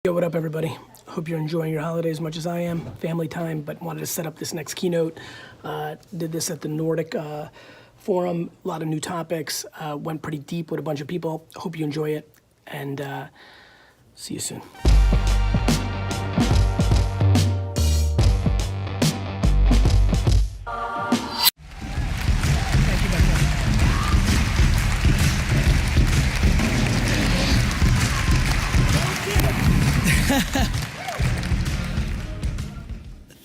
Yo, what up everybody? Hope you're enjoying your holiday as much as I am. Family time, but wanted to set up this next keynote. Did this at the Nordic forum, a lot of new topics, went pretty deep with a bunch of people. Hope you enjoy it, and see you soon.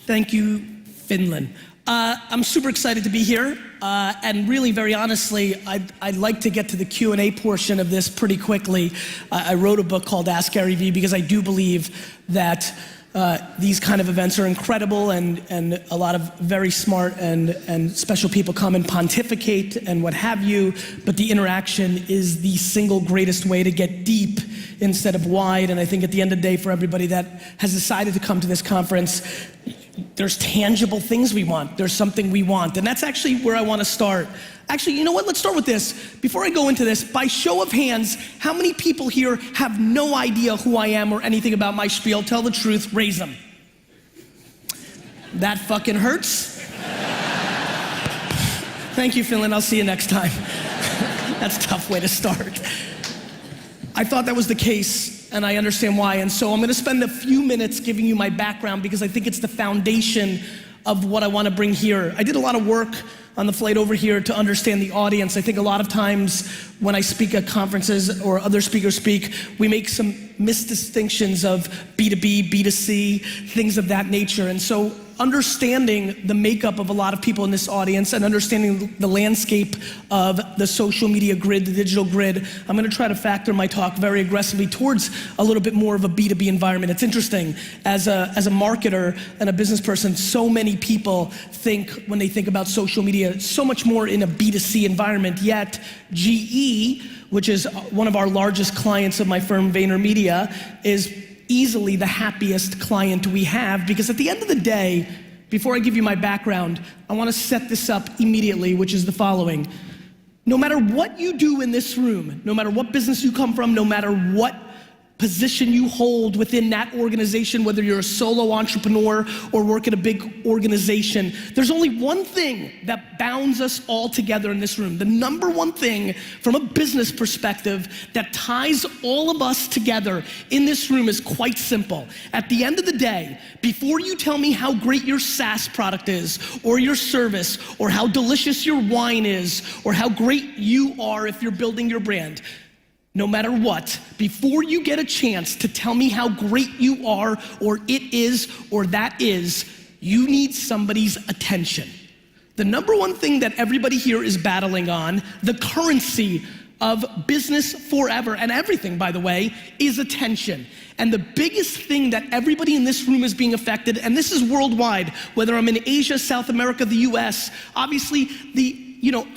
Thank you, Finland. I'm super excited to be here, and really, very honestly, I'd like to get to the Q&A portion of this pretty quickly. I wrote a book called Ask Dailyvee because I do believe that these kind of events are incredible, and a lot of very smart and special people come and pontificate and what have you, but the interaction is the single greatest way to get deep instead of wide. And I think at the end of the day, for everybody that has decided to come to this conference, there's tangible things we want. There's something we want. And that's actually where I want to start. Actually, you know what? Let's start with this. Before I go into this, by show of hands, how many people here have no idea who I am or anything about my spiel? Tell the truth, raise them. That fucking hurts. Thank you, Finland. I'll see you next time. That's a tough way to start. I thought that was the case, and I understand why, and so I'm gonna spend a few minutes giving you my background because I think it's the foundation of what I wanna bring here. I did a lot of work on the flight over here to understand the audience. I think a lot of times when I speak at conferences or other speakers speak, we make some misdistinctions of B2B, B2C, things of that nature. And so understanding the makeup of a lot of people in this audience and understanding the landscape of the social media grid, the digital grid, I'm gonna try to factor my talk very aggressively towards a little bit more of a B2B environment. It's interesting, as a marketer and a business person, so many people think, when they think about social media, so much more in a B2C environment, yet GE, which is one of our largest clients of my firm, VaynerMedia, is easily the happiest client we have, because at the end of the day, before I give you my background, I want to set this up immediately, which is the following. No matter what you do in this room, no matter what business you come from, no matter what position you hold within that organization, whether you're a solo entrepreneur or work at a big organization, there's only one thing that bounds us all together in this room. The number one thing from a business perspective that ties all of us together in this room is quite simple. At the end of the day, before you tell me how great your SaaS product is, or your service, or how delicious your wine is, or how great you are if you're building your brand, no matter what, before you get a chance to tell me how great you are, or it is, or that is, you need somebody's attention. The number one thing that everybody here is battling on, the currency of business forever, and everything, by the way, is attention. And the biggest thing that everybody in this room is being affected, and this is worldwide, whether I'm in Asia, South America, the US, obviously the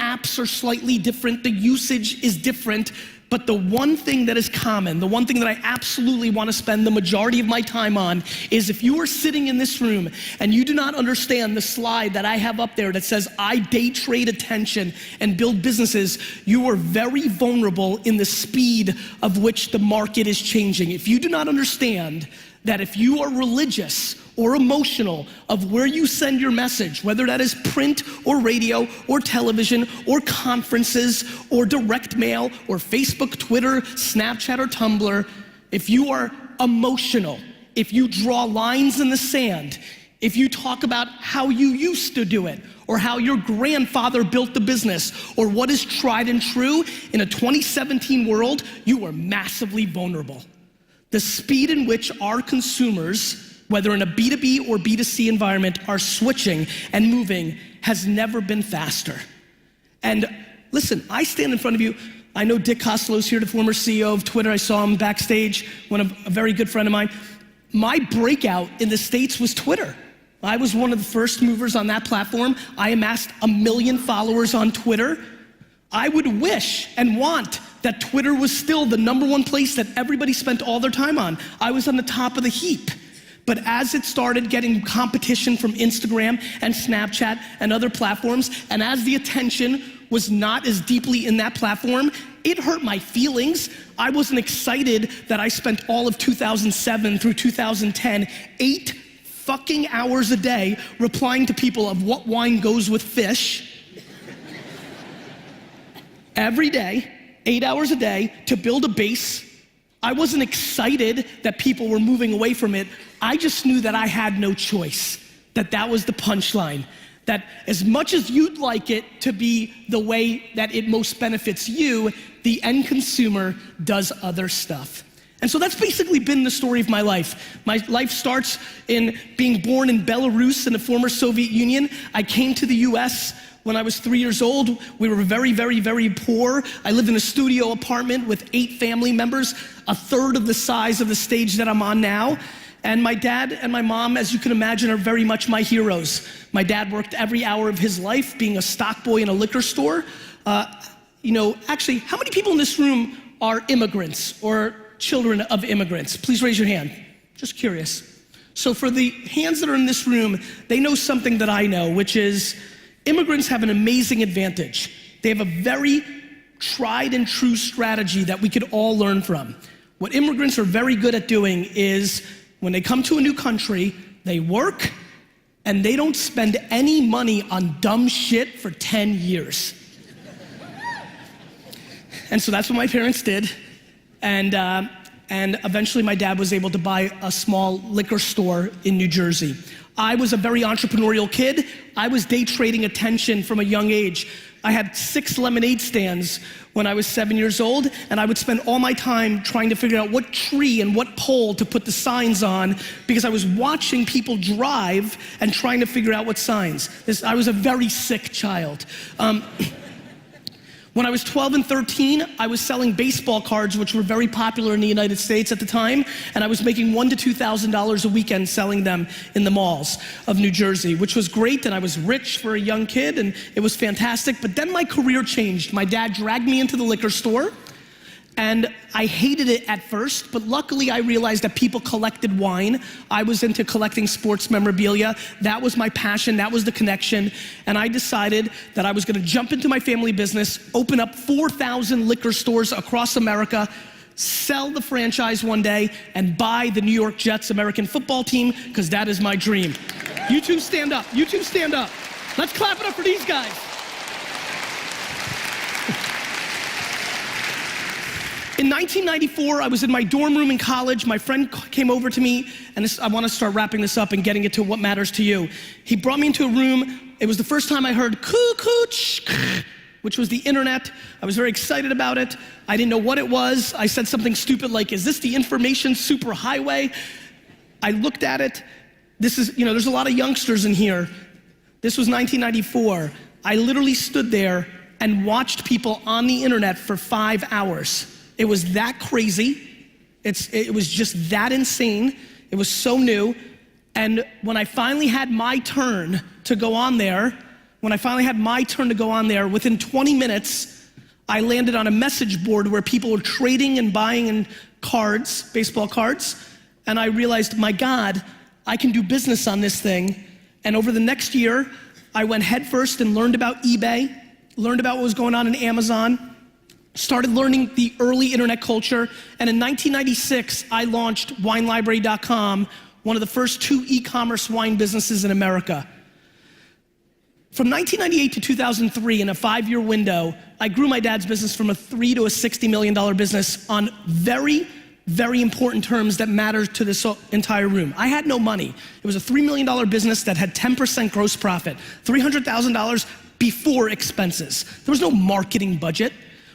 apps are slightly different, the usage is different, but the one thing that is common, the one thing that I absolutely want to spend the majority of my time on is, if you are sitting in this room and you do not understand the slide that I have up there that says, I day trade attention and build businesses, you are very vulnerable in the speed of which the market is changing. If you do not understand that if you are religious or emotional of where you send your message, whether that is print or radio or television or conferences or direct mail or Facebook, Twitter, Snapchat or Tumblr, if you are emotional, if you draw lines in the sand, if you talk about how you used to do it, or how your grandfather built the business, or what is tried and true, in a 2017 world, you are massively vulnerable. The speed in which our consumers, whether in a B2B or B2C environment, are switching and moving has never been faster. And listen, I stand in front of you. I know Dick Costolo's here, the former CEO of Twitter. I saw him backstage, a very good friend of mine. My breakout in the States was Twitter. I was one of the first movers on that platform. I amassed 1 million followers on Twitter. I would wish and want that Twitter was still the #1 place that everybody spent all their time on. I was on the top of the heap. But as it started getting competition from Instagram and Snapchat and other platforms, and as the attention was not as deeply in that platform, it hurt my feelings. I wasn't excited that I spent all of 2007 through 2010, 8 fucking hours a day replying to people of what wine goes with fish. Every day, 8 hours a day to build a base. I wasn't excited that people were moving away from it. I just knew that I had no choice, that was the punchline. That as much as you'd like it to be the way that it most benefits you, the end consumer does other stuff. And so that's basically been the story of my life. My life starts in being born in Belarus in the former Soviet Union. I came to the US when I was 3 years old. We were very, very, very poor. I lived in a studio apartment with 8 family members, a third of the size of the stage that I'm on now. And my dad and my mom, as you can imagine, are very much my heroes. My dad worked every hour of his life being a stock boy in a liquor store. Actually, how many people in this room are immigrants or children of immigrants? Please raise your hand. Just curious. So for the hands that are in this room, they know something that I know, which is immigrants have an amazing advantage. They have a very tried and true strategy that we could all learn from. What immigrants are very good at doing is when they come to a new country, they work and they don't spend any money on dumb shit for 10 years. And so that's what my parents did. And eventually my dad was able to buy a small liquor store in New Jersey. I was a very entrepreneurial kid. I was day trading attention from a young age. I had 6 lemonade stands when I was 7 years old, and I would spend all my time trying to figure out what tree and what pole to put the signs on because I was watching people drive and trying to figure out what signs. I was a very sick child. When I was 12 and 13, I was selling baseball cards, which were very popular in the United States at the time, and I was making $1,000 to $2,000 a weekend selling them in the malls of New Jersey, which was great, and I was rich for a young kid, and it was fantastic. But then my career changed. My dad dragged me into the liquor store, and I hated it at first, but luckily I realized that people collected wine. I was into collecting sports memorabilia. That was my passion, that was the connection. And I decided that I was gonna jump into my family business, open up 4,000 liquor stores across America, sell the franchise one day, and buy the New York Jets American football team, because that is my dream. You two stand up, you two stand up. Let's clap it up for these guys. In 1994, I was in my dorm room in college. My friend came over to me, and I want to start wrapping this up and getting it to what matters to you. He brought me into a room. It was the first time I heard coo-coo-ch, which was the internet. I was very excited about it. I didn't know what it was. I said something stupid like, is this the information superhighway? I looked at it. This is, there's a lot of youngsters in here. This was 1994. I literally stood there and watched people on the internet for 5 hours. It was that crazy. It was just that insane. It was so new. And when I finally had my turn to go on there, within 20 minutes, I landed on a message board where people were trading and buying in cards, baseball cards. And I realized, my God, I can do business on this thing. And over the next year, I went headfirst and learned about eBay, learned about what was going on in Amazon, started learning the early internet culture, and in 1996, I launched WineLibrary.com, one of the first 2 e-commerce wine businesses in America. From 1998 to 2003, in a 5-year window, I grew my dad's business from a $3 to a $60 million business on very, very important terms that matter to this entire room. I had no money. It was a $3 million business that had 10% gross profit, $300,000 before expenses. There was no marketing budget.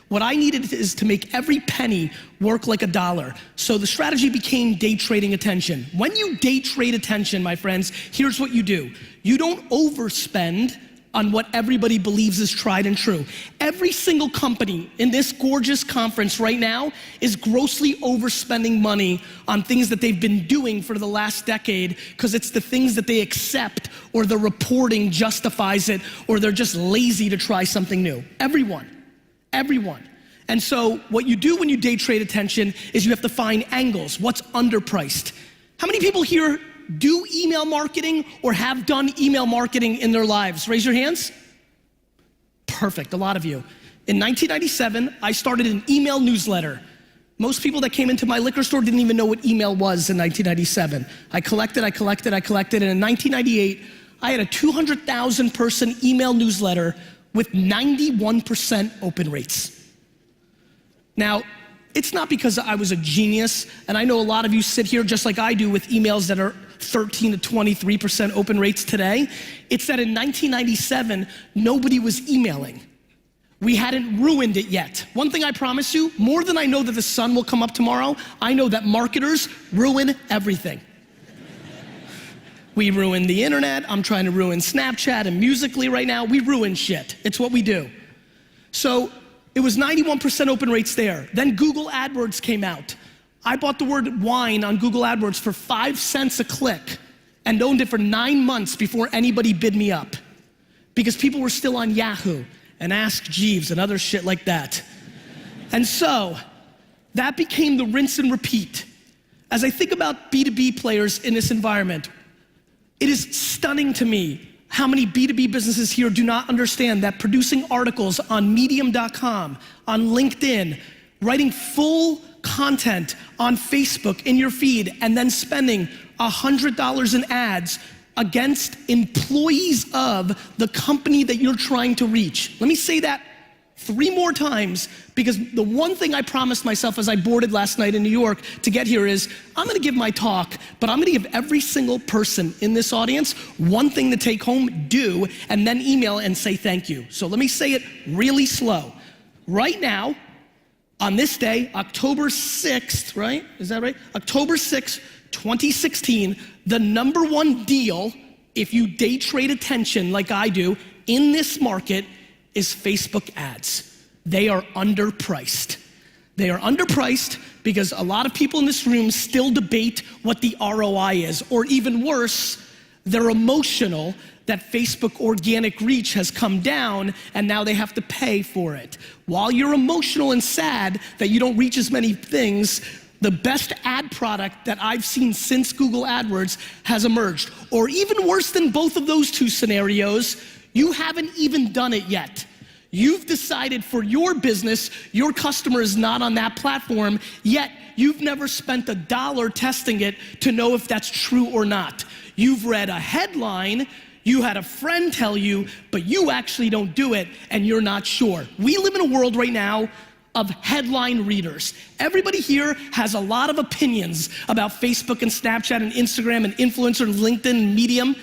What I needed is to make every penny work like a dollar. So the strategy became day trading attention. When you day trade attention, my friends, here's what you do. You don't overspend on what everybody believes is tried and true. Every single company in this gorgeous conference right now is grossly overspending money on things that they've been doing for the last decade because it's the things that they accept, or the reporting justifies it, or they're just lazy to try something new. Everyone. And so what you do when you day trade attention is you have to find angles. What's underpriced? How many people here do email marketing or have done email marketing in their lives? Raise your hands. Perfect, a lot of you. In 1997, I started an email newsletter. Most people that came into my liquor store didn't even know what email was in 1997. I collected, and in 1998, I had a 200,000 person email newsletter with 91% open rates. Now, it's not because I was a genius, and I know a lot of you sit here just like I do with emails that are 13 to 23% open rates today. It's that in 1997, nobody was emailing. We hadn't ruined it yet. One thing I promise you, more than I know that the sun will come up tomorrow, I know that marketers ruin everything. We ruin the internet. I'm trying to ruin Snapchat and Musical.ly right now. We ruin shit. It's what we do. So it was 91% open rates there. Then Google AdWords came out. I bought the word wine on Google AdWords for 5 cents a click and owned it for 9 months before anybody bid me up, because people were still on Yahoo and Ask Jeeves and other shit like that. And so that became the rinse and repeat. As I think about B2B players in this environment, it is stunning to me how many B2B businesses here do not understand that producing articles on medium.com, on LinkedIn, writing full content on Facebook in your feed, and then spending $100 in ads against employees of the company that you're trying to reach. Let me say that 3 more times, because the one thing I promised myself as I boarded last night in New York to get here is, I'm gonna give my talk, but I'm gonna give every single person in this audience one thing to take home, do, and then email and say thank you. So let me say it really slow. Right now, on this day, October 6th, right? Is that right? October 6th, 2016, the #1 deal, if you day trade attention like I do, in this market is Facebook ads. They are underpriced. They are underpriced because a lot of people in this room still debate what the ROI is, or even worse, they're emotional that Facebook organic reach has come down and now they have to pay for it. While you're emotional and sad that you don't reach as many things, the best ad product that I've seen since Google AdWords has emerged. Or even worse than both of those two scenarios, you haven't even done it yet. You've decided for your business, your customer is not on that platform, yet you've never spent $1 testing it to know if that's true or not. You've read a headline, you had a friend tell you, but you actually don't do it and you're not sure. We live in a world right now of headline readers. Everybody here has a lot of opinions about Facebook and Snapchat and Instagram and influencer and LinkedIn and Medium,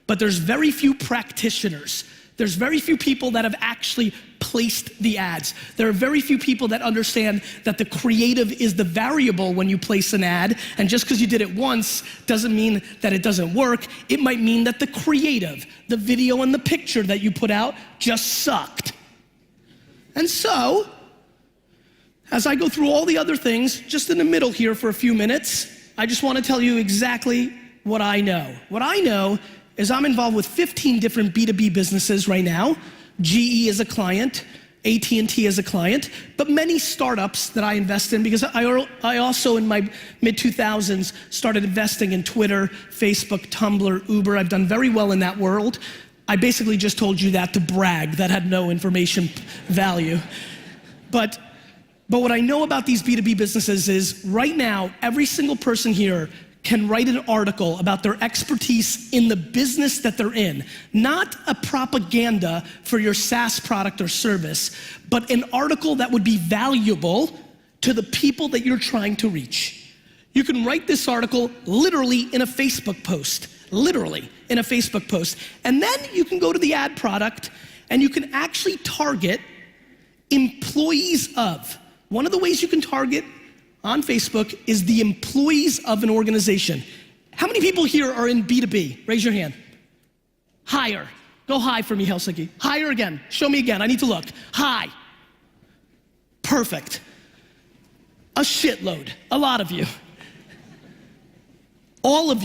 but there's very few practitioners. There's very few people that have actually placed the ads. There are very few people that understand that the creative is the variable when you place an ad, and just because you did it once doesn't mean that it doesn't work. It might mean that the creative, the video and the picture that you put out just sucked. And so, as I go through all the other things, just in the middle here for a few minutes, I just want to tell you exactly what I know. What I know is I'm involved with 15 different B2B businesses right now. GE is a client, AT&T is a client, but many startups that I invest in, because I also in my mid-2000s started investing in Twitter, Facebook, Tumblr, Uber. I've done very well in that world. I basically just told you that to brag. That had no information value. But what I know about these B2B businesses is right now, every single person here can write an article about their expertise in the business that they're in. Not a propaganda for your SaaS product or service, but an article that would be valuable to the people that you're trying to reach. You can write this article literally in a Facebook post, literally in a Facebook post. And then you can go to the ad product and you can actually target employees of. One of the ways you can target on Facebook is the employees of an organization. How many people here are in B2B? Raise your hand. Higher. Go high for me, Helsinki. Higher again. Show me again. I need to look. High. Perfect. A shitload. A lot of you. All of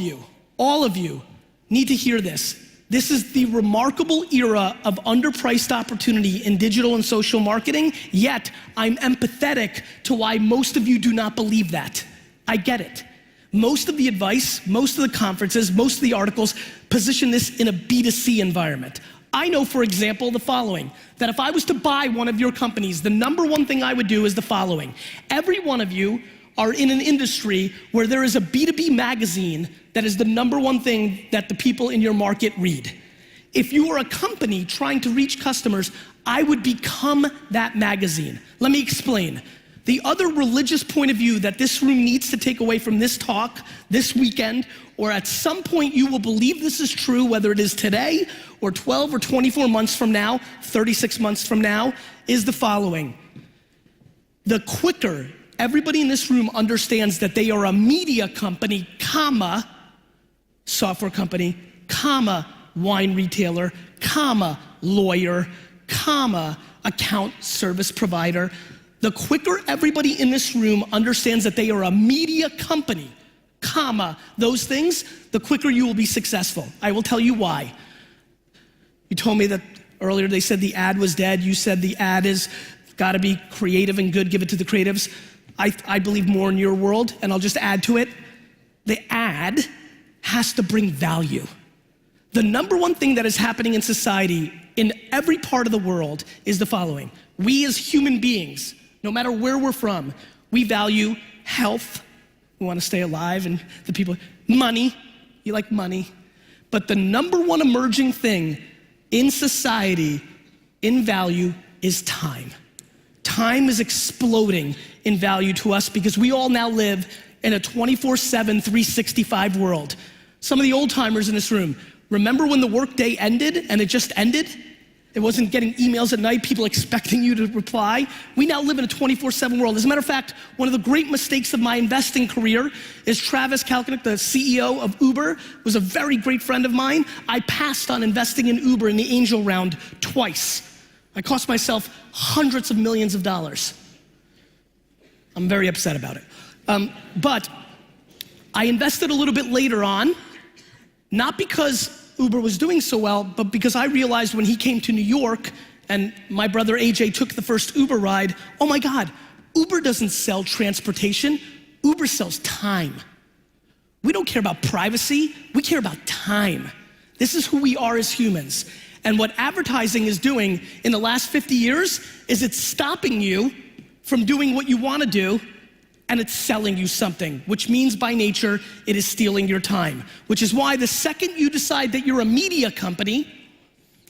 you need to hear this. This is the remarkable era of underpriced opportunity in digital and social marketing, yet I'm empathetic to why most of you do not believe that. I get it. Most of the advice, most of the conferences, most of the articles position this in a B2C environment. I know, for example, the following, that if I was to buy one of your companies, the number one thing I would do is the following. Every one of you are in an industry where there is a B2B magazine that is the number one thing that the people in your market read. If you are a company trying to reach customers, I would become that magazine. Let me explain. The other religious point of view that this room needs to take away from this talk, this weekend, or at some point you will believe this is true, whether it is today or 12 or 24 months from now, 36 months from now, is the following. The quicker everybody in this room understands that they are a media company, comma, software company, comma, wine retailer, comma, lawyer, comma, account service provider, the quicker everybody in this room understands that they are a media company, comma, those things, the quicker you will be successful. I will tell you why. You told me that earlier they said the ad was dead. You said the ad is gotta be creative and good, give it to the creatives. I believe more in your world, and I'll just add to it. The ad has to bring value. The number one thing that is happening in society in every part of the world is the following. We as human beings, no matter where we're from, we value health. We want to stay alive, and the people, money, you like money. But the number one emerging thing in society, in value, is time. Time is exploding in value to us because we all now live in a 24/7, 365 world. Some of the old timers in this room, remember when the workday ended and it just ended? It wasn't getting emails at night, people expecting you to reply. We now live in a 24/7 world. As a matter of fact, one of the great mistakes of my investing career is Travis Kalanick, the CEO of Uber, was a very great friend of mine. I passed on investing in Uber in the angel round twice. I cost myself hundreds of millions of dollars. I'm very upset about it. But I invested a little bit later on, not because Uber was doing so well, but because I realized when he came to New York and my brother AJ took the first Uber ride, oh my God, Uber doesn't sell transportation, Uber sells time. We don't care about privacy, we care about time. This is who we are as humans. And what advertising is doing in the last 50 years is it's stopping you from doing what you want to do, and it's selling you something, which means by nature, it is stealing your time. Which is why the second you decide that you're a media company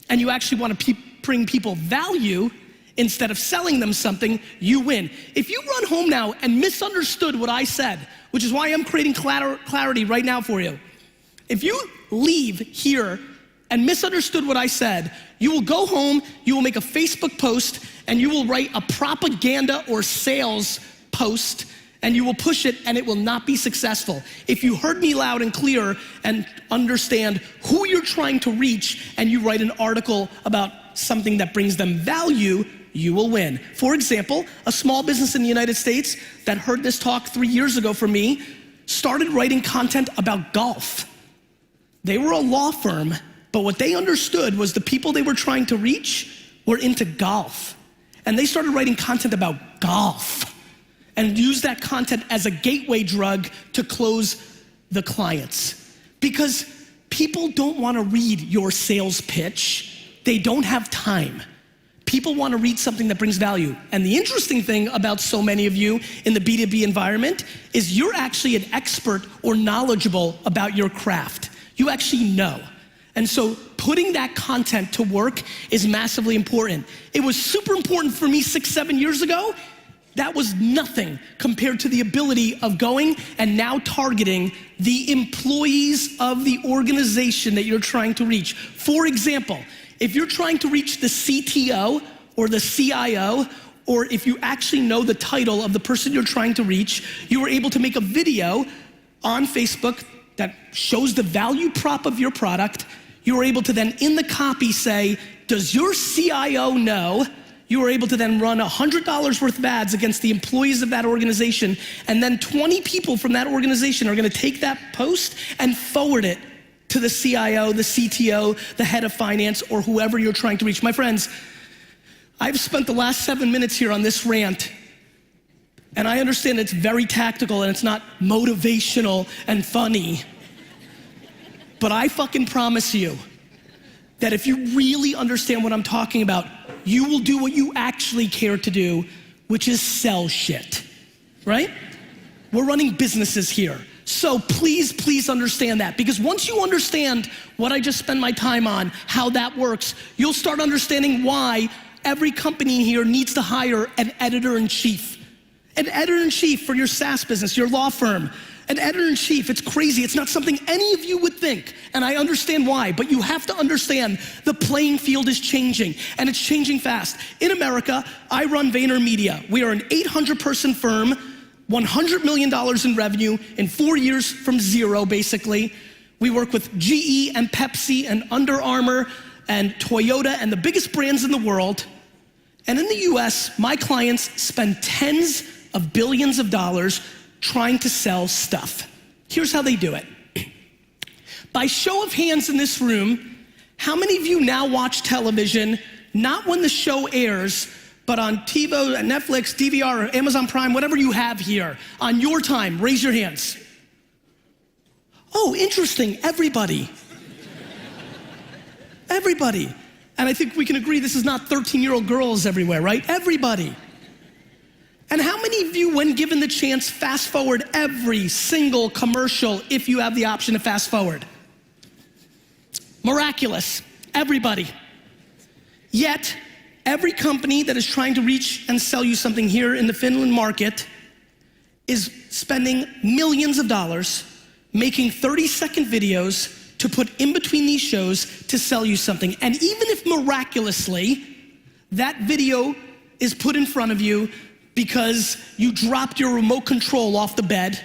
and you actually want to bring people value instead of selling them something, you win. If you run home now and misunderstood what I said, which is why I'm creating clarity right now for you. If you leave here and misunderstood what I said, you will go home, you will make a Facebook post, and you will write a propaganda or sales post, and you will push it, and it will not be successful. If you heard me loud and clear and understand who you're trying to reach, and you write an article about something that brings them value, you will win. For example, a small business in the United States that heard this talk 3 years ago from me started writing content about golf. They were a law firm, but what they understood was the people they were trying to reach were into golf. And they started writing content about golf and used that content as a gateway drug to close the clients. Because people don't want to read your sales pitch. They don't have time. People want to read something that brings value. And the interesting thing about so many of you in the B2B environment is you're actually an expert or knowledgeable about your craft. You actually know. And so putting that content to work is massively important. It was super important for me 6, 7 years ago. That was nothing compared to the ability of going and now targeting the employees of the organization that you're trying to reach. For example, if you're trying to reach the CTO or the CIO, or if you actually know the title of the person you're trying to reach, you are able to make a video on Facebook that shows the value prop of your product. You are able to then in the copy say, does your CIO know? You are able to then run $100 worth of ads against the employees of that organization, and then 20 people from that organization are gonna take that post and forward it to the CIO, the CTO, the head of finance, or whoever you're trying to reach. My friends, I've spent the last 7 minutes here on this rant, And I understand it's very tactical and it's not motivational and funny. But I fucking promise you that if you really understand what I'm talking about, you will do what you actually care to do, which is sell shit, right? We're running businesses here. So please understand that, because once you understand what I just spend my time on, how that works, you'll start understanding why every company here needs to hire an editor-in-chief. An editor-in-chief for your SaaS business, your law firm. An editor-in-chief, it's crazy. It's not something any of you would think, and I understand why, but you have to understand the playing field is changing, and it's changing fast. In America, I run VaynerMedia. We are an 800-person firm, $100 million in revenue in 4 years from zero, basically. We work with GE and Pepsi and Under Armour and Toyota and the biggest brands in the world. And in the US, my clients spend tens of billions of dollars trying to sell stuff. Here's how they do it. By show of hands in this room, how many of you now watch television, not when the show airs, but on TiVo, Netflix, DVR, or Amazon Prime, whatever you have here, on your time? Raise your hands. Oh, interesting, everybody. Everybody. And I think we can agree this is not 13-year-old girls everywhere, right? Everybody. And how many of you, when given the chance, fast forward every single commercial if you have the option to fast forward? Miraculous, everybody. Yet, every company that is trying to reach and sell you something here in the Finland market is spending millions of dollars making 30-second videos to put in between these shows to sell you something. And even if miraculously that video is put in front of you because you dropped your remote control off the bed,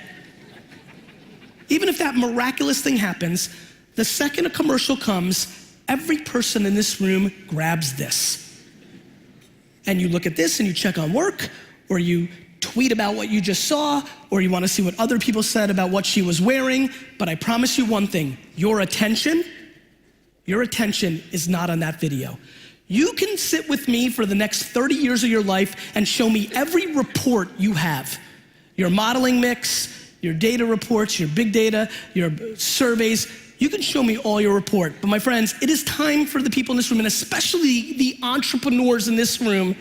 even if that miraculous thing happens, the second a commercial comes, every person in this room grabs this. And you look at this and you check on work, or you tweet about what you just saw, or you wanna see what other people said about what she was wearing. But I promise you one thing, your attention is not on that video. You can sit with me for the next 30 years of your life and show me every report you have. Your modeling mix, your data reports, your big data, your surveys. You can show me all your report. But my friends, it is time for the people in this room, and especially the entrepreneurs in this room,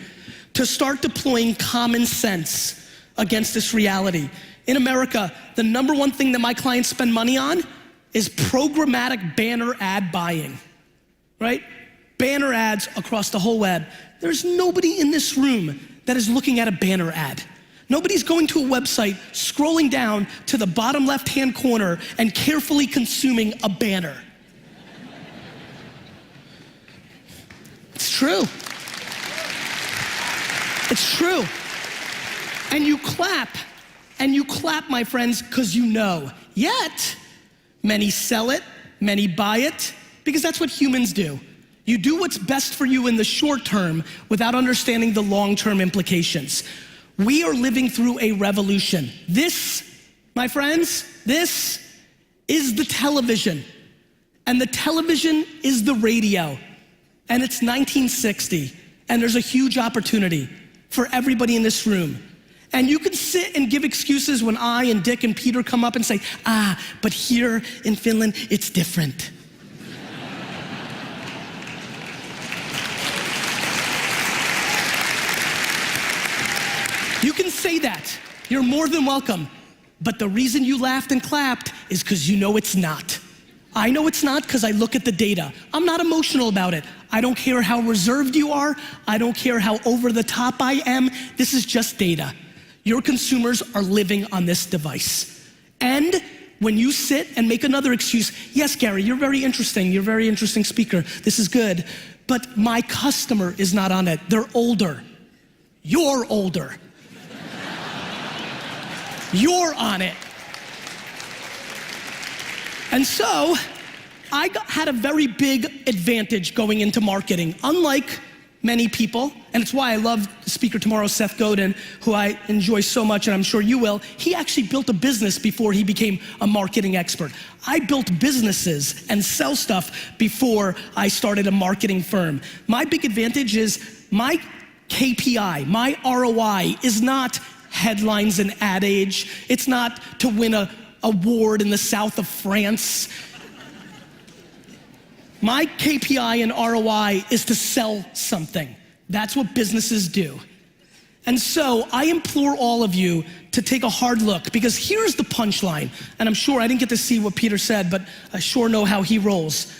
to start deploying common sense against this reality. In America, the number one thing that my clients spend money on is programmatic banner ad buying, right? Banner ads across the whole web. There's nobody in this room that is looking at a banner ad. Nobody's going to a website, scrolling down to the bottom left-hand corner and carefully consuming a banner. It's true. It's true. And you clap, my friends, because you know. Yet, many sell it, many buy it, because that's what humans do. You do what's best for you in the short term without understanding the long-term implications. We are living through a revolution. This, my friends, this is the television. And the television is the radio. And it's 1960. And there's a huge opportunity for everybody in this room. And you can sit and give excuses when I and Dick and Peter come up and say, but here in Finland, it's different. You can say that. You're more than welcome. But the reason you laughed and clapped is because you know it's not. I know it's not because I look at the data. I'm not emotional about it. I don't care how reserved you are. I don't care how over the top I am. This is just data. Your consumers are living on this device. And when you sit and make another excuse, yes, Gary, you're very interesting. You're a very interesting speaker. This is good. But my customer is not on it. They're older. You're older. You're on it. And so, I had a very big advantage going into marketing. Unlike many people, and it's why I love the speaker tomorrow, Seth Godin, who I enjoy so much, and I'm sure you will. He actually built a business before he became a marketing expert. I built businesses and sell stuff before I started a marketing firm. My big advantage is my KPI, my ROI is not headlines and Ad Age. It's not to win an award in the south of France. My KPI and ROI is to sell something. That's what businesses do. And so I implore all of you to take a hard look, because here's the punchline. And I'm sure I didn't get to see what Peter said, but I sure know how he rolls.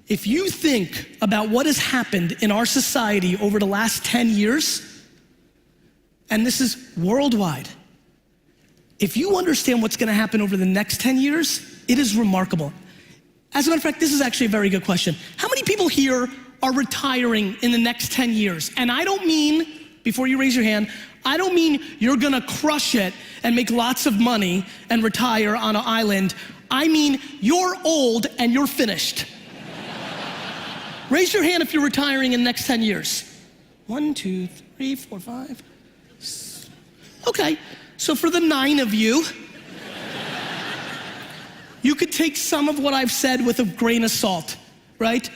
If you think about what has happened in our society over the last 10 years, and this is worldwide, if you understand what's gonna happen over the next 10 years, it is remarkable. As a matter of fact, this is actually a very good question. How many people here are retiring in the next 10 years? And I don't mean, before you raise your hand, I don't mean you're gonna crush it and make lots of money and retire on an island. I mean you're old and you're finished. Raise your hand if you're retiring in the next 10 years. 1, 2, 3, 4, 5. Okay, so for the 9 of you, you could take some of what I've said with a grain of salt, right?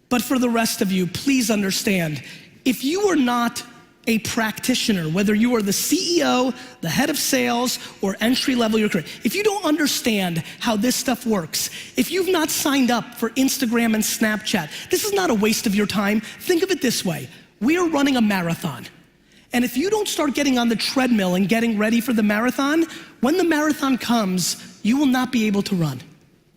But for the rest of you, please understand, if you are not a practitioner, whether you are the CEO, the head of sales, or entry level your career, if you don't understand how this stuff works, if you've not signed up for Instagram and Snapchat, this is not a waste of your time. Think of it this way. We are running a marathon. And if you don't start getting on the treadmill and getting ready for the marathon, when the marathon comes, you will not be able to run.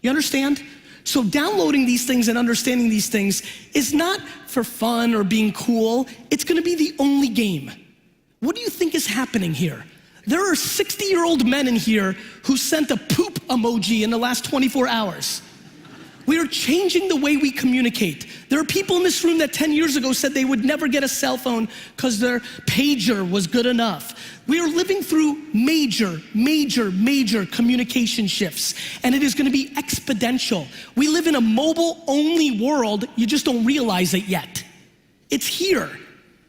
You understand? So downloading these things and understanding these things is not for fun or being cool. It's gonna be the only game. What do you think is happening here? There are 60-year-old men in here who sent a poop emoji in the last 24 hours. We are changing the way we communicate. There are people in this room that 10 years ago said they would never get a cell phone because their pager was good enough. We are living through major, major, major communication shifts, and it is gonna be exponential. We live in a mobile-only world, you just don't realize it yet. It's here,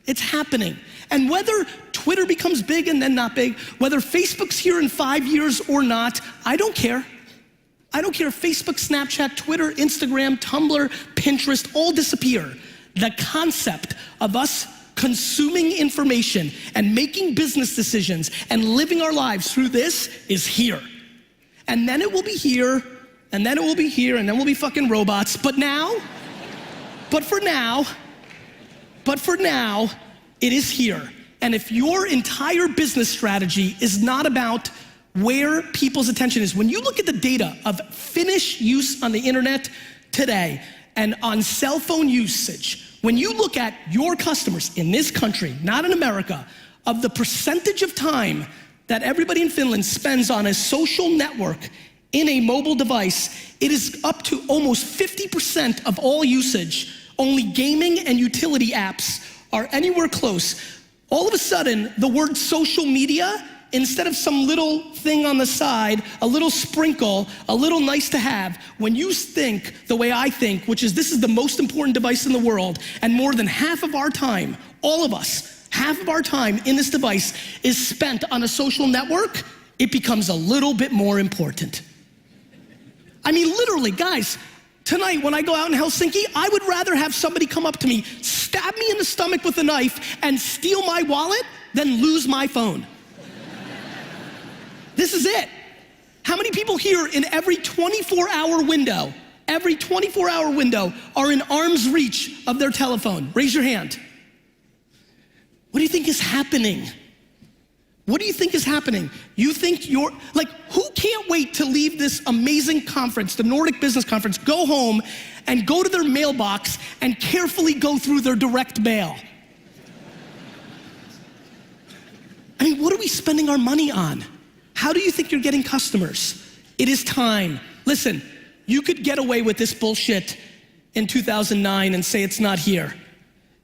it's happening. And whether Twitter becomes big and then not big, whether Facebook's here in 5 years or not, I don't care. I don't care if Facebook, Snapchat, Twitter, Instagram, Tumblr, Pinterest all disappear. The concept of us consuming information and making business decisions and living our lives through this is here. And then it will be here, and then it will be here, and then we'll be fucking robots. But for now, it is here. And if your entire business strategy is not about where people's attention is, when you look at the data of Finnish use on the internet today and on cell phone usage, when you look at your customers in this country, not in America, of the percentage of time that everybody in Finland spends on a social network in a mobile device, it is up to almost 50% of all usage. Only gaming and utility apps are anywhere close. All of a sudden, the word social media, instead of some little thing on the side, a little sprinkle, a little nice to have, when you think the way I think, which is this is the most important device in the world, and more than half of our time, all of us, half of our time in this device is spent on a social network, it becomes a little bit more important. I mean, literally, guys, tonight when I go out in Helsinki, I would rather have somebody come up to me, stab me in the stomach with a knife, and steal my wallet than lose my phone. This is it. How many people here in every 24-hour window are in arm's reach of their telephone? Raise your hand. What do you think is happening? What do you think is happening? You think you're, like, who can't wait to leave this amazing conference, the Nordic Business Conference, go home and go to their mailbox and carefully go through their direct mail? I mean, what are we spending our money on? How do you think you're getting customers? It is time. Listen, you could get away with this bullshit in 2009 and say it's not here.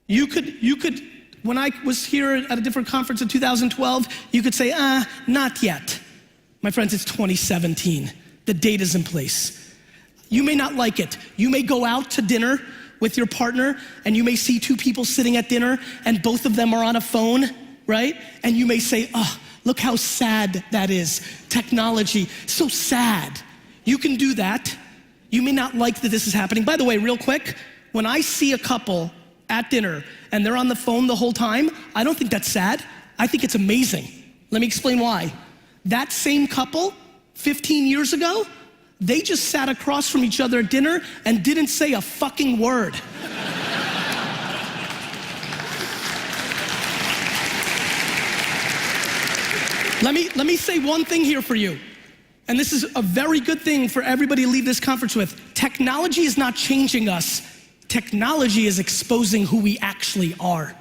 You could, when I was here at a different conference in 2012, you could say, not yet. My friends, it's 2017. The data's in place. You may not like it. You may go out to dinner with your partner and you may see 2 people sitting at dinner and both of them are on a phone, right? And you may say, look how sad that is. Technology, so sad. You can do that. You may not like that this is happening. By the way, real quick, when I see a couple at dinner and they're on the phone the whole time, I don't think that's sad. I think it's amazing. Let me explain why. That same couple, 15 years ago, they just sat across from each other at dinner and didn't say a fucking word. Let me say one thing here for you. And this is a very good thing for everybody to leave this conference with. Technology is not changing us. Technology is exposing who we actually are.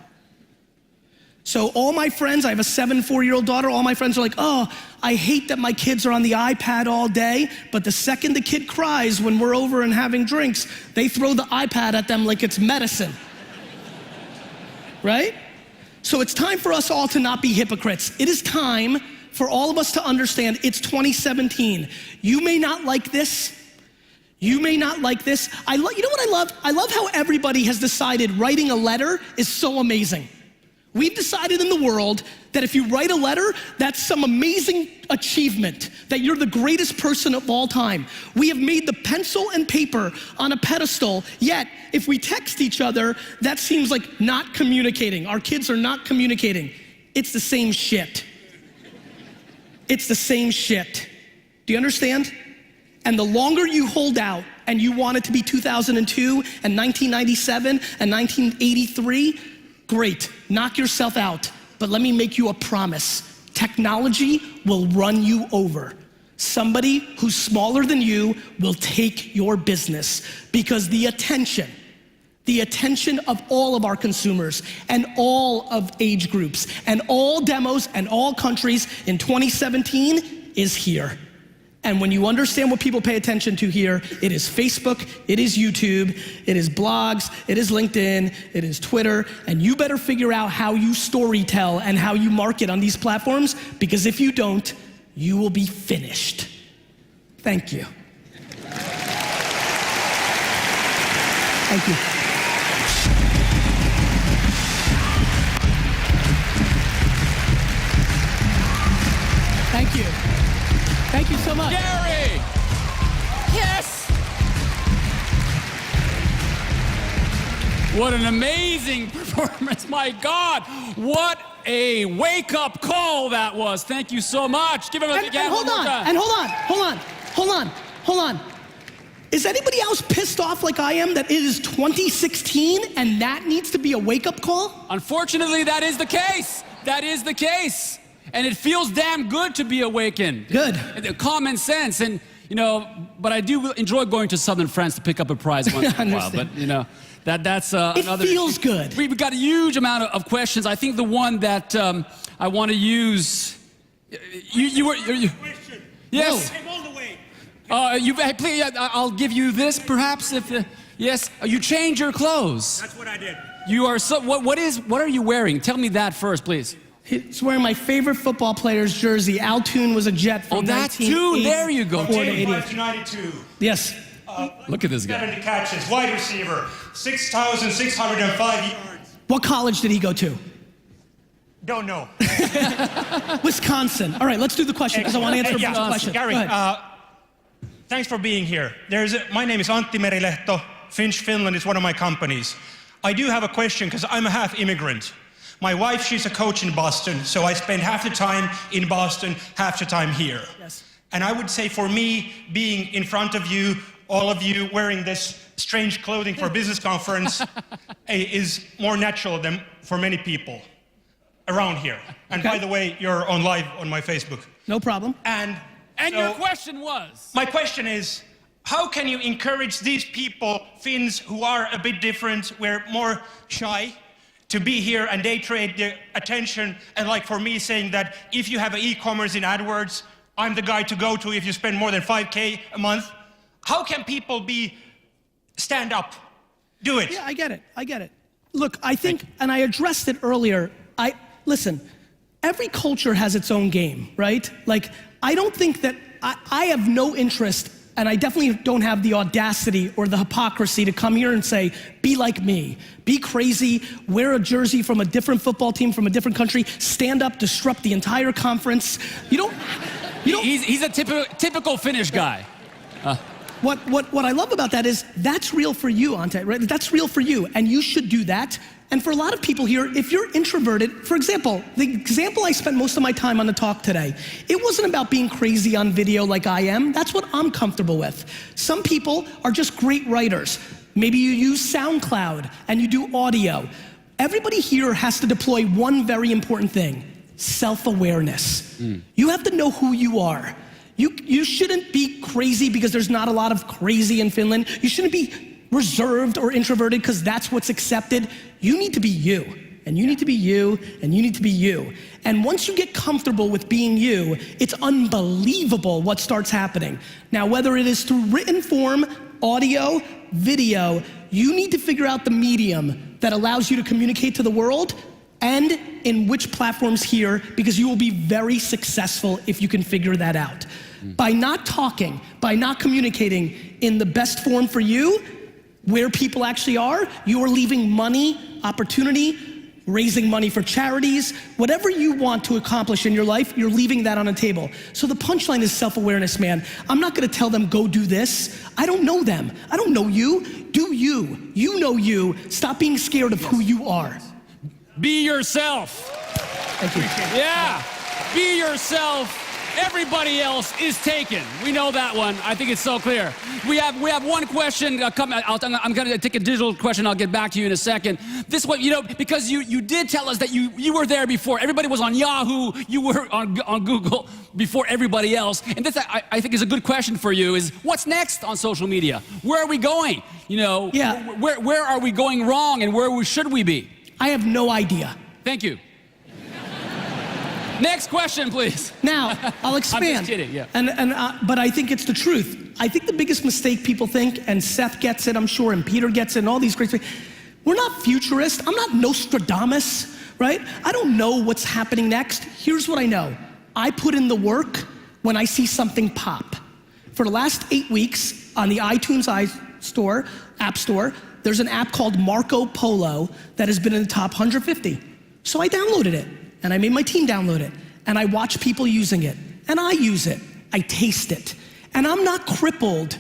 So all my friends, I have a 4-year-old daughter, all my friends are like, oh, I hate that my kids are on the iPad all day, but the second the kid cries when we're over and having drinks, they throw the iPad at them like it's medicine. Right? So it's time for us all to not be hypocrites. It is time for all of us to understand it's 2017. You may not like this. You may not like this. You know what I love? I love how everybody has decided writing a letter is so amazing. We've decided in the world that if you write a letter, that's some amazing achievement, that you're the greatest person of all time. We have made the pencil and paper on a pedestal, yet if we text each other, that seems like not communicating. Our kids are not communicating. It's the same shit. It's the same shit. Do you understand? And the longer you hold out and you want it to be 2002 and 1997 and 1983, great, knock yourself out. But let me make you a promise. Technology will run you over. Somebody who's smaller than you will take your business because the attention of all of our consumers and all of age groups and all demos and all countries in 2017 is here. And when you understand what people pay attention to here, it is Facebook, it is YouTube, it is blogs, it is LinkedIn, it is Twitter, and you better figure out how you storytell and how you market on these platforms, because if you don't, you will be finished. Thank you. Thank you. Thank you. Thank you so much. Gary! Yes! What an amazing performance, my God! What a wake-up call that was. Thank you so much. Give him a big hand one more time. And hold on. Is anybody else pissed off like I am that it is 2016 and that needs to be a wake-up call? Unfortunately, that is the case. That is the case. And it feels damn good to be awakened. Good. Common sense, and you know, but I do enjoy going to Southern France to pick up a prize once in a while. But you know, that's another. It feels good. We've got a huge amount of questions. I think the one that I want to use. You were. Question. Yes. I'm all the way. Please, I'll give you this, perhaps, if. Yes. You change your clothes. That's what I did. You are so. What are you wearing? Tell me that first, please. He's wearing my favorite football player's jersey. Al Toon was a Jet from 1982. There you go. 1992. Yes. Look at this guy. 70 catches, wide receiver, 6,605 yards. What college did he go to? Don't know. Wisconsin. All right, let's do the question because I want to answer the question. Gary, thanks for being here. My name is Antti Merilehto. Finch Finland is one of my companies. I do have a question because I'm a half immigrant. My wife, she's a coach in Boston, so I spend half the time in Boston, half the time here. Yes. And I would say for me, being in front of you, all of you wearing this strange clothing for a business conference is more natural than for many people around here. And by the way, you're on live on my Facebook. No problem. And so, your question was? My question is, how can you encourage these people, Finns, who are a bit different, we're more shy, to be here and they trade their attention, and like for me saying that if you have an e-commerce in AdWords, I'm the guy to go to if you spend more than 5K a month. How can people stand up, do it? Yeah, I get it. Look, I think, and I addressed it earlier, listen, every culture has its own game, right? Like, I don't think that, I have no interest, and I definitely don't have the audacity or the hypocrisy to come here and say, be like me, be crazy, wear a jersey from a different football team from a different country, stand up, disrupt the entire conference. He's a typical Finnish guy. What I love about that is that's real for you, Ante, right? That's real for you, and you should do that. And for a lot of people here, if you're introverted, for example, the example I spent most of my time on the talk today, it wasn't about being crazy on video like I am. That's what I'm comfortable with. Some people are just great writers. Maybe you use SoundCloud and you do audio. Everybody here has to deploy one very important thing, self-awareness. You have to know who you are. You shouldn't be crazy because there's not a lot of crazy in Finland. You shouldn't be reserved or introverted because that's what's accepted. You need to be you, and you need to be you, and you need to be you. And once you get comfortable with being you, it's unbelievable what starts happening. Now, whether it is through written form, audio, video, you need to figure out the medium that allows you to communicate to the world and in which platforms here, because you will be very successful if you can figure that out. By not talking, by not communicating in the best form for you, where people actually are, you are leaving money, opportunity, raising money for charities, whatever you want to accomplish in your life, you're leaving that on the table. So the punchline is self-awareness, man. I'm not gonna tell them, go do this. I don't know them. I don't know you. Do you. You know you. Stop being scared of who you are. Be yourself. Thank you. Yeah, be yourself. Everybody else is taken. We know that one. I think it's so clear. We have one question. I'm going to take a digital question. I'll get back to you in a second. This one, because you did tell us that you were there before. Everybody was on Yahoo. You were on Google before everybody else. And this, I think, is a good question for you. Is what's next on social media? Where are we going? Yeah. Where are we going wrong, and where should we be? I have no idea. Thank you. Next question, please. Now, I'll expand. I'm just kidding, yeah. But I think it's the truth. I think the biggest mistake people think, and Seth gets it, I'm sure, and Peter gets it, and all these great things, we're not futurists. I'm not Nostradamus, right? I don't know what's happening next. Here's what I know. I put in the work when I see something pop. For the last 8 weeks on the iTunes App Store, there's an app called Marco Polo that has been in the top 150. So I downloaded it. And I made my team download it, and I watch people using it, and I use it, I taste it, and I'm not crippled.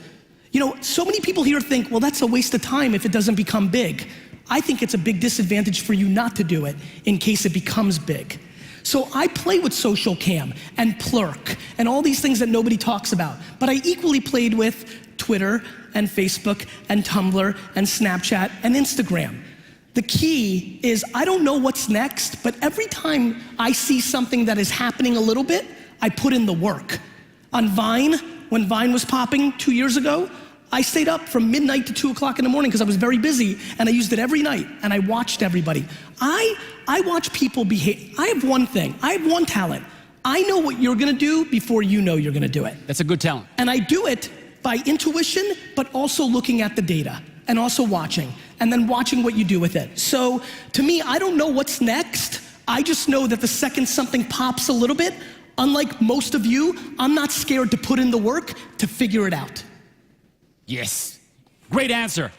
So many people here think, well, that's a waste of time if it doesn't become big. I think it's a big disadvantage for you not to do it in case it becomes big. So I play with Social Cam and Plurk and all these things that nobody talks about, but I equally played with Twitter and Facebook and Tumblr and Snapchat and Instagram. The key is I don't know what's next, but every time I see something that is happening a little bit, I put in the work. On Vine, when Vine was popping 2 years ago, I stayed up from midnight to 2 o'clock in the morning because I was very busy, and I used it every night, and I watched everybody. I watch people behave. I have one thing, I have one talent. I know what you're gonna do before you know you're gonna do it. That's a good talent. And I do it by intuition, but also looking at the data, and also watching, and then watching what you do with it. So to me, I don't know what's next. I just know that the second something pops a little bit, unlike most of you, I'm not scared to put in the work to figure it out. Yes, great answer.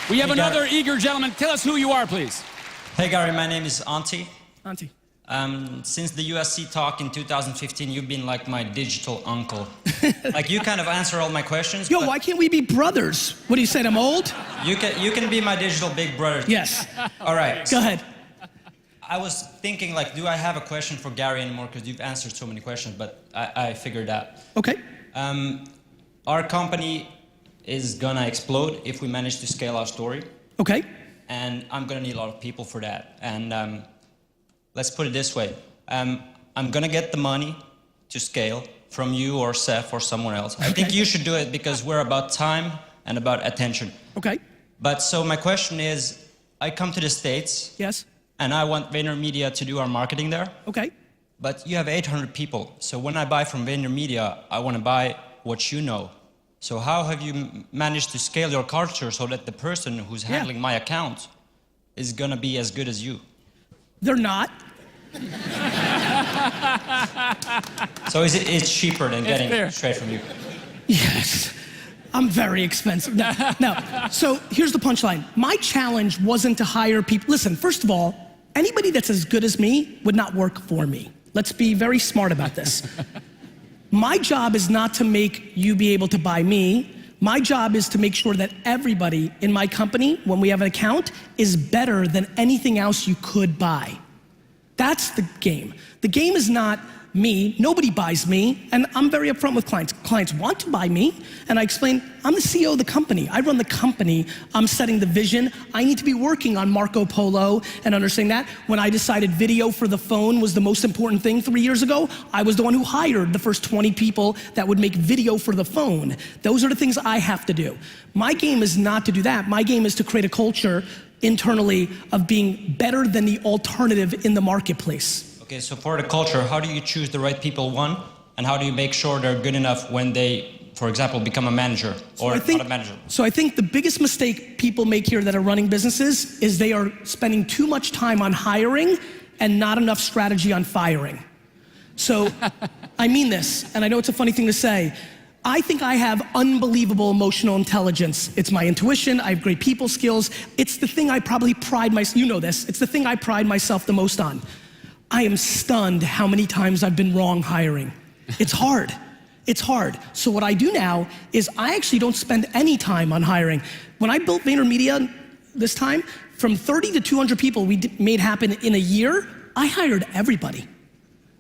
We have another eager gentleman. Tell us who you are, please. Hey Gary, my name is Antti. Antti. Since the USC talk in 2015, you've been like my digital uncle. Like you kind of answer all my questions. Yo, why can't we be brothers? What do you say, I'm old? You can be my digital big brother. Yes. All right. Go ahead. I was thinking like, do I have a question for Gary anymore? Because you've answered so many questions, but I figured out. Okay. Our company is gonna explode if we manage to scale our story. Okay. And I'm gonna need a lot of people for that. And let's put it this way. I'm gonna get the money to scale from you or Seth or someone else. I think you should do it because we're about time and about attention. Okay. But so my question is, I come to the States. Yes. And I want VaynerMedia to do our marketing there. Okay. But you have 800 people. So when I buy from VaynerMedia, I want to buy what you know. So how have you managed to scale your culture so that the person who's handling my account is gonna be as good as you? They're not. So it's cheaper than getting it straight from you? Yes. I'm very expensive. No. So here's the punchline. My challenge wasn't to hire people. Listen, first of all, anybody that's as good as me would not work for me. Let's be very smart about this. My job is not to make you be able to buy me My job is to make sure that everybody in my company, when we have an account, is better than anything else you could buy. That's the game. The game is not me, nobody buys me, and I'm very upfront with clients. Clients want to buy me, and I explain, I'm the CEO of the company. I run the company, I'm setting the vision. I need to be working on Marco Polo and understanding that. When I decided video for the phone was the most important thing 3 years ago, I was the one who hired the first 20 people that would make video for the phone. Those are the things I have to do. My game is not to do that. My game is to create a culture internally of being better than the alternative in the marketplace. Okay, so for the culture, how do you choose the right people, one, and how do you make sure they're good enough when they, for example, become a manager or not a manager? So I think the biggest mistake people make here that are running businesses is they are spending too much time on hiring and not enough strategy on firing. So I mean this, and I know it's a funny thing to say, I think I have unbelievable emotional intelligence. It's my intuition, I have great people skills. It's the thing I probably pride myself, you know this, it's the thing I pride myself the most on. I am stunned how many times I've been wrong hiring. It's hard, it's hard. So what I do now is I actually don't spend any time on hiring. When I built VaynerMedia this time, from 30 to 200 people we made happen in a year, I hired everybody.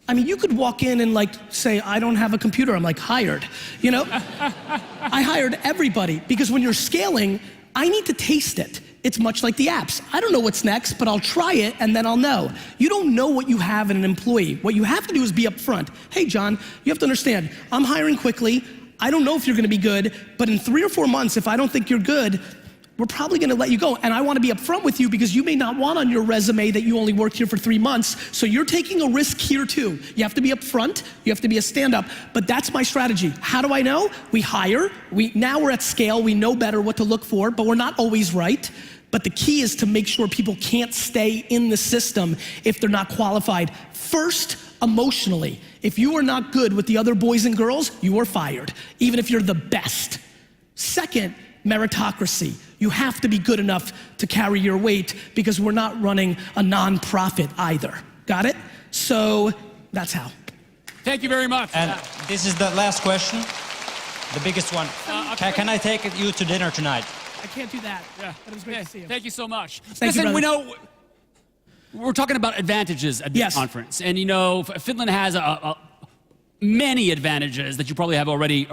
I mean, you could walk in and like say, I don't have a computer, I'm like, hired, you know? I hired everybody because when you're scaling, I need to taste it. It's much like the apps. I don't know what's next, but I'll try it and then I'll know. You don't know what you have in an employee. What you have to do is be upfront. Hey John, you have to understand, I'm hiring quickly. I don't know if you're gonna be good, but in 3 or 4 months, if I don't think you're good, we're probably gonna let you go. And I wanna be upfront with you because you may not want on your resume that you only worked here for 3 months, so you're taking a risk here too. You have to be upfront, you have to be a stand-up, but that's my strategy. How do I know? We hire, now we're at scale, we know better what to look for, but we're not always right. But the key is to make sure people can't stay in the system if they're not qualified. First, emotionally. If you are not good with the other boys and girls, you are fired, even if you're the best. Second, meritocracy. You have to be good enough to carry your weight because we're not running a non-profit either. Got it? So that's how. Thank you very much. And this is the last question, the biggest one. Can I take you to dinner tonight? I can't do that. Yeah. But it was great to see you. Thank you so much. Thank you, Listen, we brother. know we're talking about advantages at this Yes. conference, and you know Finland has many advantages that you probably have already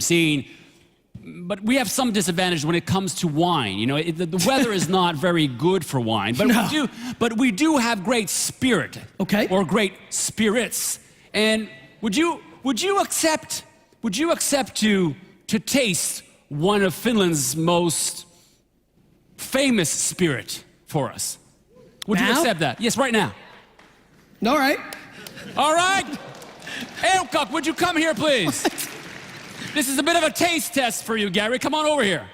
seen. But we have some disadvantages when it comes to wine. You know, the weather is not very good for wine, but No. we do have great spirit, Okay. or great spirits. And would you accept to taste one of Finland's most famous spirit for us? Would you Now? accept that? Yes, right now. All right. All right. Eukak, would you come here, please? This is a bit of a taste test for you, Gary. Come on over here.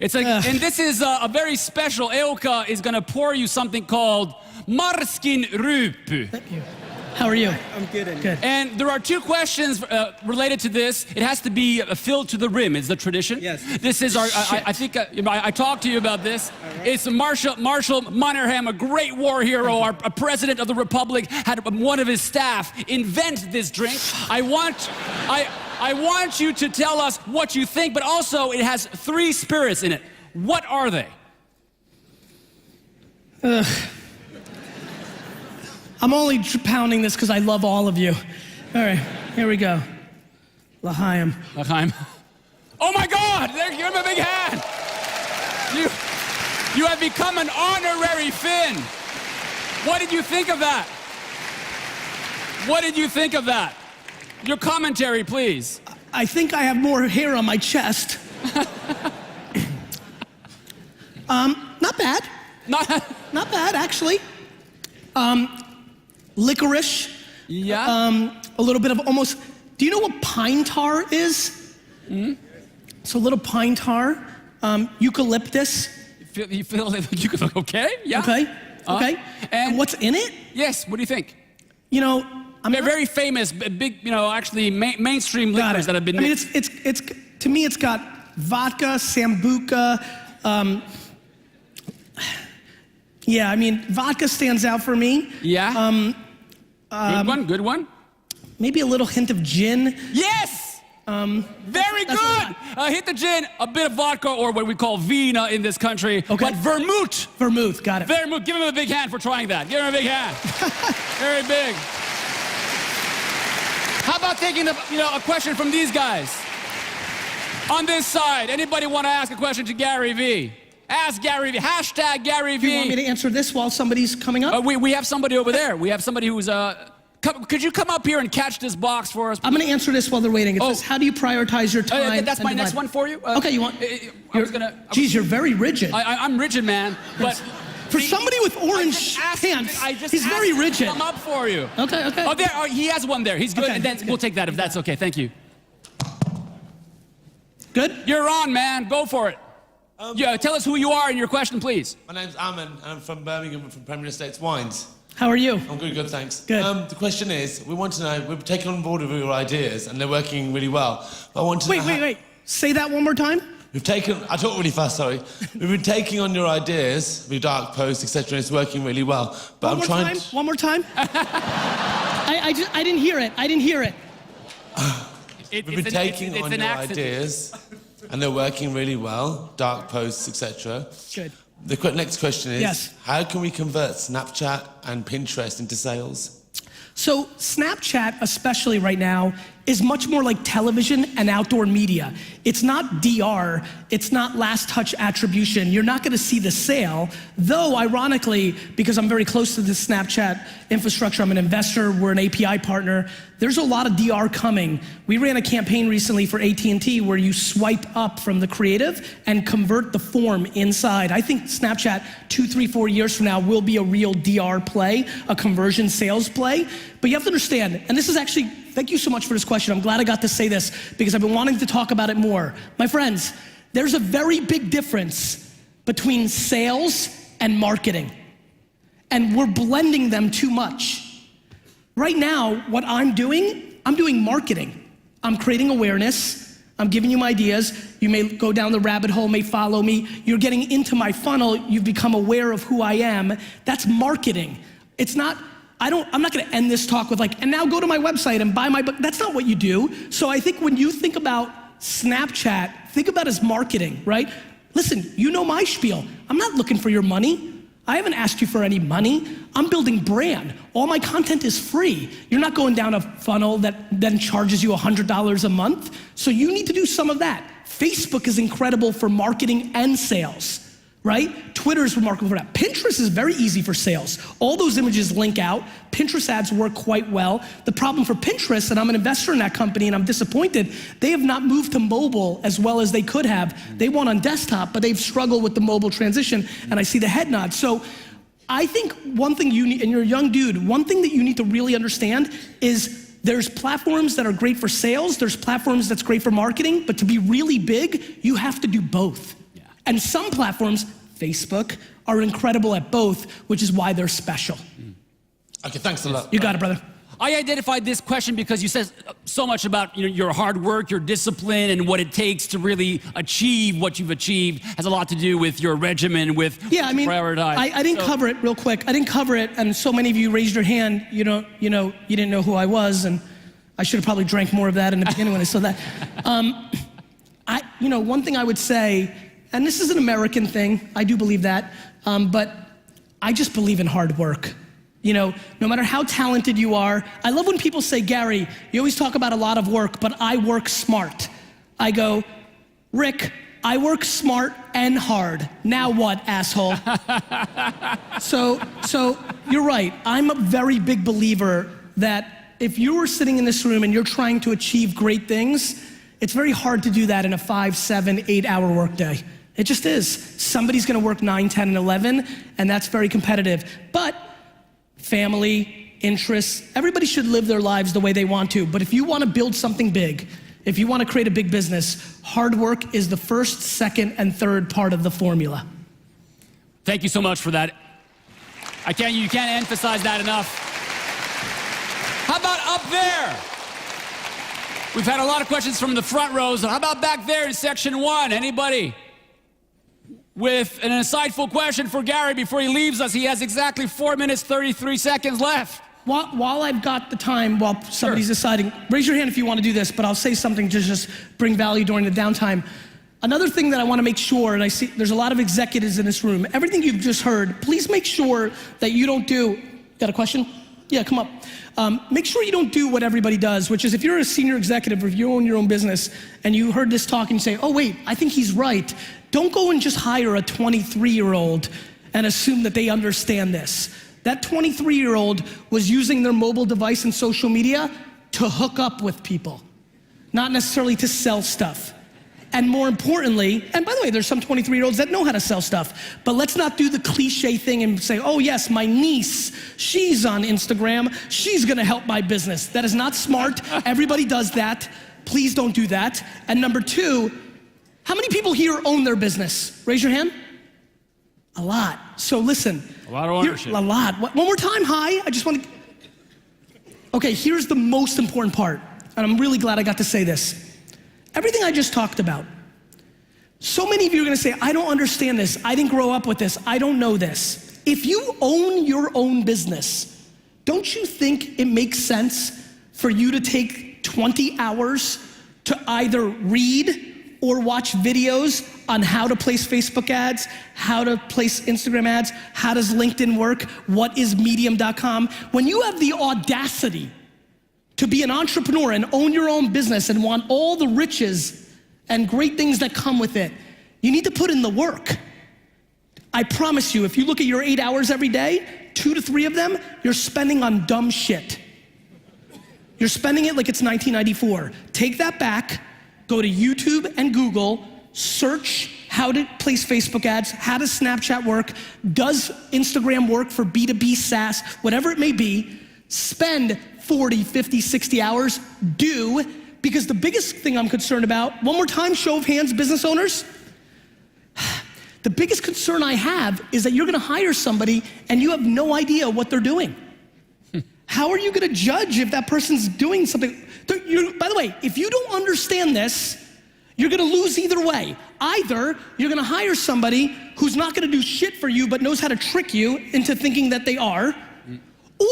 And this is a very special. Euka is going to pour you something called Marskin Ryyppy. Thank you. How are you? I'm good. Good. And there are 2 questions related to this. It has to be filled to the rim. It's the tradition. Yes. This is our. I think I talked to you about this. Right. It's Marshall Mannerheim, a great war hero, our president of the republic, had one of his staff invent this drink. I want you to tell us what you think, but also it has 3 spirits in it. What are they? I'm only pounding this because I love all of you. All right, here we go. L'chaim. L'chaim. Oh my God! There, give him a big hand. You have become an honorary Finn. What did you think of that? What did you think of that? Your commentary, please. I think I have more hair on my chest. Not bad. Not bad, actually. Licorice. Yeah. A little bit of almost, do you know what pine tar is? Mm-hmm. So a little pine tar, eucalyptus. You feel okay? Yeah. Okay, okay. And what's in it? Yes, what do you think? You know, They're very famous, big, actually mainstream liquors that have been mixed. I mean, it's to me, it's got vodka, sambuca. Yeah, I mean, vodka stands out for me. Yeah. Good one. Maybe a little hint of gin. Yes. Very that's good. Hit the gin, a bit of vodka, or what we call vina in this country. Okay. But vermouth. Vermouth, got it. Vermouth. Give him a big hand for trying that. Give him a big hand. Very big. How about taking a question from these guys? On this side, anybody want to ask a question to Gary V? Ask Gary V. Hashtag Gary V. Do you want me to answer this while somebody's coming up? We have somebody over there. We have somebody who's could you come up here and catch this box for us? I'm going to answer this while they're waiting. It says, how do you prioritize your time? That's my next one for you. Okay, you want? Geez, you're very rigid. I'm rigid, man. But for somebody with orange pants, he's very rigid. Come up for you. Okay. Oh, there. Oh, he has one there. He's good. Okay, And then we'll take that if that's okay. Thank you. Good? You're on, man. Go for it. Yeah, tell us who you are and your question, please. My name's Ammon, and I'm from Birmingham, from Premier Estates Wines. How are you? I'm good, thanks. Good. The question is, we want to know, we've taken on board with your ideas, and they're working really well. But I want to know Wait. Say that one more time. I talk really fast, sorry. We've been taking on your ideas, with dark posts, etc., and it's working really well. But One more time. I didn't hear it. We've been taking on your ideas, and they're working really well, dark posts, etc. Good. The next question is, yes. How can we convert Snapchat and Pinterest into sales? So Snapchat, especially right now, is much more like television and outdoor media. It's not DR, it's not last touch attribution. You're not gonna see the sale, though ironically, because I'm very close to the Snapchat infrastructure, I'm an investor, we're an API partner, there's a lot of DR coming. We ran a campaign recently for AT&T where you swipe up from the creative and convert the form inside. I think Snapchat 2, 3, 4 years from now will be a real DR play, a conversion sales play. But you have to understand, and this is actually, thank you so much for this question. I'm glad I got to say this because I've been wanting to talk about it more. My friends, there's a very big difference between sales and marketing. And we're blending them too much. Right now, what I'm doing marketing. I'm creating awareness. I'm giving you my ideas. You may go down the rabbit hole, may follow me. You're getting into my funnel. You've become aware of who I am. That's marketing. It's not, I'm not gonna end this talk with like, and now go to my website and buy my book. That's not what you do. So I think when you think about Snapchat, think about it as marketing, right? Listen, you know my spiel. I'm not looking for your money. I haven't asked you for any money. I'm building brand. All my content is free. You're not going down a funnel that then charges you $100 a month. So you need to do some of that. Facebook is incredible for marketing and sales. Right? Twitter is remarkable for that. Pinterest is very easy for sales. All those images link out. Pinterest ads work quite well. The problem for Pinterest, and I'm an investor in that company and I'm disappointed, they have not moved to mobile as well as they could have. They won on desktop, but they've struggled with the mobile transition, and I see the head nod. So I think one thing you need, and you're a young dude, one thing that you need to really understand is there's platforms that are great for sales, there's platforms that's great for marketing, but to be really big, you have to do both. And some platforms, Facebook, are incredible at both, which is why they're special. Okay, thanks a lot. You got it, brother. I identified this question because you said so much about your hard work, your discipline, and what it takes to really achieve what you've achieved has a lot to do with your regimen, with prioritize. I didn't cover it real quick. I didn't cover it, and so many of you raised your hand. You didn't know who I was, and I should have probably drank more of that in the beginning when I saw that. One thing I would say. And this is an American thing, I do believe that, but I just believe in hard work. No matter how talented you are, I love when people say, Gary, you always talk about a lot of work, but I work smart. I go, Rick, I work smart and hard. Now what, asshole? So you're right. I'm a very big believer that if you were sitting in this room and you're trying to achieve great things, it's very hard to do that in a 5, 7, 8 hour workday. It just is. Somebody's gonna work 9, 10, and 11, and that's very competitive. But family, interests, everybody should live their lives the way they want to. But if you wanna build something big, if you wanna create a big business, hard work is the first, second, and third part of the formula. Thank you so much for that. You can't emphasize that enough. How about up there? We've had a lot of questions from the front rows. How about back there in section 1? Anybody with an insightful question for Gary before he leaves us? He has exactly 4 minutes, 33 seconds left. while I've got the time, while somebody's deciding, raise your hand if you want to do this, but I'll say something to just bring value during the downtime. Another thing that I want to make sure, and I see there's a lot of executives in this room, everything you've just heard, please make sure that you don't do, got a question? Yeah, come up. Make sure you don't do what everybody does, which is if you're a senior executive or if you own your own business and you heard this talk and you say, oh wait, I think he's right. Don't go and just hire a 23-year-old and assume that they understand this. That 23-year-old was using their mobile device and social media to hook up with people, not necessarily to sell stuff. And more importantly, and by the way, there's some 23-year-olds that know how to sell stuff, but let's not do the cliche thing and say, oh yes, my niece, she's on Instagram, she's gonna help my business. That is not smart. Everybody does that. Please don't do that. And number two, how many people here own their business? Raise your hand. A lot. So listen. A lot of ownership. A lot. One more time, hi. I just want to. Okay, here's the most important part, and I'm really glad I got to say this. Everything I just talked about, so many of you are gonna say, I don't understand this, I didn't grow up with this, I don't know this. If you own your own business, don't you think it makes sense for you to take 20 hours to either read or watch videos on how to place Facebook ads, how to place Instagram ads, how does LinkedIn work, what is medium.com? When you have the audacity to be an entrepreneur and own your own business and want all the riches and great things that come with it, you need to put in the work. I promise you, if you look at your 8 hours every day, 2 to 3 of them, you're spending on dumb shit. You're spending it like it's 1994. Take that back, go to YouTube and Google, search how to place Facebook ads, how does Snapchat work, does Instagram work for B2B SaaS, whatever it may be, spend 40, 50, 60 hours, because the biggest thing I'm concerned about, one more time, show of hands, business owners. The biggest concern I have is that you're gonna hire somebody and you have no idea what they're doing. How are you gonna judge if that person's doing something? By the way, if you don't understand this, you're gonna lose either way. Either you're gonna hire somebody who's not gonna do shit for you but knows how to trick you into thinking that they are,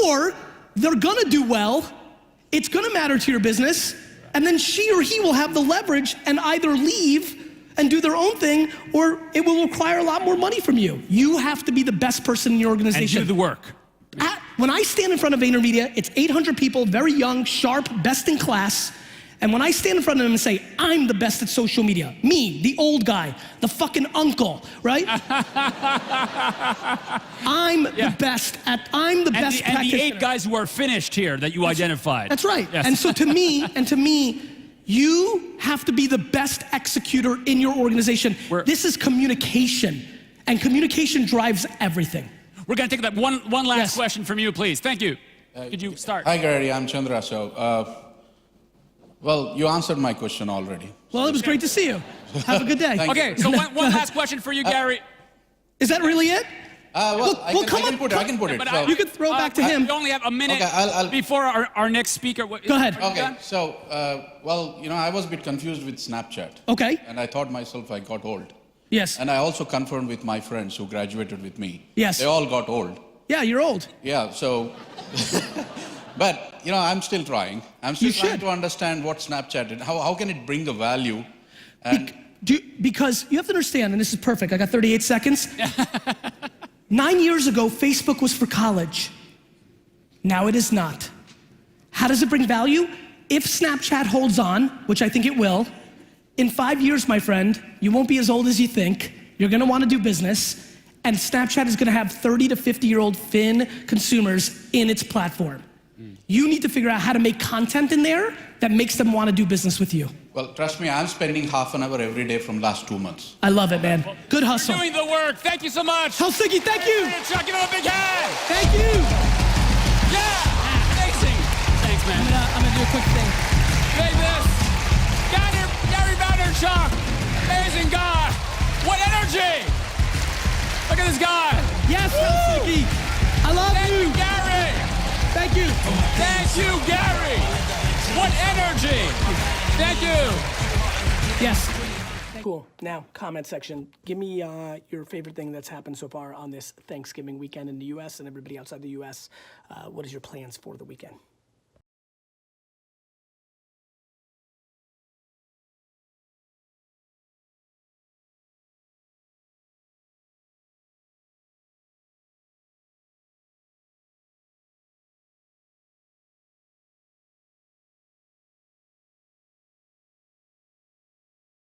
or they're gonna do well, it's gonna matter to your business, and then she or he will have the leverage and either leave and do their own thing, or it will require a lot more money from you. You have to be the best person in your organization. And do the work. When I stand in front of VaynerMedia, it's 800 people, very young, sharp, best in class, and when I stand in front of them and say, I'm the best at social media, me, the old guy, the fucking uncle, right? I'm the best practitioner. And the 8 guys who are finished here that you identified. That's right. Yes. And so to me, you have to be the best executor in your organization. This is communication, and communication drives everything. We're gonna take that one last question from you, please. Thank you. Could you start? Hi, Gary. I'm Chandra. Well, you answered my question already. Well, it was great to see you. Have a good day. Okay, so one last question for you, Gary. Is that really it? I can put it. But So, You could throw it back to him. We only have a minute Okay, before our next speaker. Go ahead. okay, so, well, I was a bit confused with Snapchat. Okay. And I thought myself I got old. Yes. And I also confirmed with my friends who graduated with me. Yes. They all got old. Yeah, you're old. Yeah, so, but, I'm still trying. I'm still trying to understand what Snapchat is. How can it bring the value? And Because you have to understand, and this is perfect, I got 38 seconds. 9 years ago, Facebook was for college. Now it is not. How does it bring value? If Snapchat holds on, which I think it will, in 5 years, my friend, you won't be as old as you think. You're gonna wanna do business, and Snapchat is gonna have 30 to 50-year-old fin consumers in its platform. You need to figure out how to make content in there that makes them wanna do business with you. well, trust me, I'm spending half an hour every day from last 2 months. I love it, man. Good hustle. Doing the work. Thank you so much. Helsinki, thank you. Chuck, give him a big hand. Thank you. Yeah. Amazing. Thanks, man. I'm gonna do a quick thing. Take this. Gary Vaynerchuk. Amazing guy. What energy. Look at this guy. Yes, Helsinki. I love Thank you. you, Gary. Thank you. Thank you, Gary. What energy. Thank you. Yes. Cool. Cool. Now, comment section. Give me your favorite thing that's happened so far on this Thanksgiving weekend in the U.S. and everybody outside the U.S. What is your plans for the weekend?